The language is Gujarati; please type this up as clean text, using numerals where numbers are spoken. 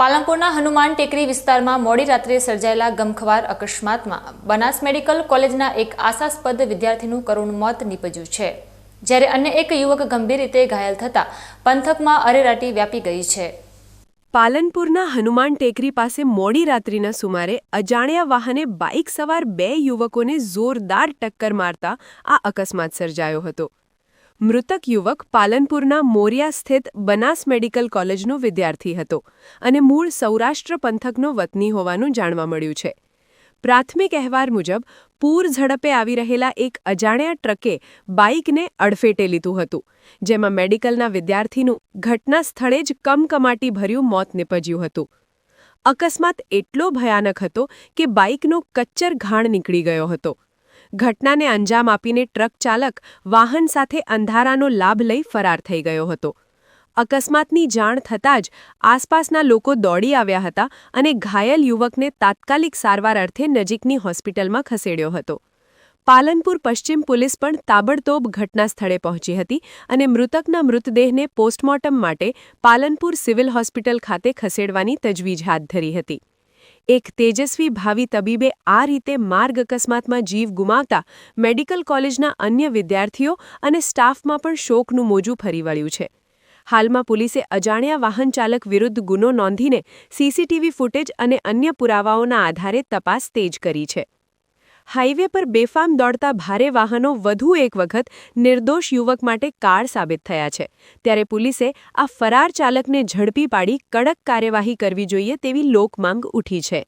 પાલનપુરના હનુમાન ટેકરી વિસ્તારમાં મોડી રાત્રે સર્જાયેલા ગમખ્વાર અકસ્માતમાં બનાસ મેડિકલ કોલેજના એક આશાસ્પદ વિદ્યાર્થીનું કરુણ મોત નીપજ્યું છે, જ્યારે અન્ય એક યુવક ગંભીર રીતે ઘાયલ થતા પંથકમાં અરેરાટી વ્યાપી ગઈ છે। પાલનપુરના હનુમાન ટેકરી પાસે મોડી રાત્રિના સુમારે અજાણ્યા વાહને બાઇક સવાર બે યુવકોને જોરદાર ટક્કર મારતા આ અકસ્માત સર્જાયો હતો। મૃતક યુવક પાલનપુરના મોરિયા સ્થિત બનાસ મેડિકલ કોલેજનો વિદ્યાર્થી હતો અને મૂળ સૌરાષ્ટ્ર પંથકનો વતની હોવાનું જાણવા મળ્યું છે। પ્રાથમિક અહેવાલ મુજબ પૂર ઝડપે આવી રહેલા એક અજાણ્યા ટ્રકે બાઇકને અડફેટે લીધું હતું, જેમાં મેડિકલના વિદ્યાર્થીનું ઘટના સ્થળે જ કમકમાટી ભર્યું મોત નીપજ્યું હતું। અકસ્માત એટલો ભયાનક હતો કે બાઇકનો કચ્ચર ઘાણ નીકળી ગયો હતો। ઘટનાને અંજામ આપીને ટ્રક ચાલક વાહન સાથે અંધારાનો લાભ લઈ ફરાર થઈ ગયો હતો। અકસ્માતની જાણ થતાં જ આસપાસના લોકો દોડી આવ્યા હતા અને ઘાયલ યુવકને તાત્કાલિક સારવાર અર્થે નજીકની હોસ્પિટલમાં ખસેડ્યો હતો। પાલનપુર પશ્ચિમ પોલીસ પણ તાબડતોબ ઘટના સ્થળે પહોંચી હતી અને મૃતકના મૃતદેહને પોસ્ટમોર્ટમ માટે પાલનપુર સિવિલ હોસ્પિટલ ખાતે ખસેડવાની તજવીજ હાથ ધરી હતી। એક તેજસ્વી ભાવિ તબીબે આ રીતે માર્ગ અકસ્માતમાં જીવ ગુમાવતા મેડિકલ કોલેજના અન્ય વિદ્યાર્થીઓ અને સ્ટાફમાં પણ શોકનું મોજું ફરી વળ્યું છે। હાલમાં પોલીસે અજાણ્યા વાહન ચાલક વિરુદ્ધ ગુનો નોંધીને સીસીટીવી ફૂટેજ અને અન્ય પુરાવાઓના આધારે તપાસ તેજ કરી છે। હાઈવે પર બેફામ દોડતા ભારે વાહનો વધુ એક વખત નિર્દોષ યુવક માટે કાળ સાબિત થયા છે, ત્યારે પોલીસે આ ફરાર ચાલકને ઝડપી પાડી કડક કાર્યવાહી કરવી જોઈએ તેવી લોકમાંગ ઉઠી છે।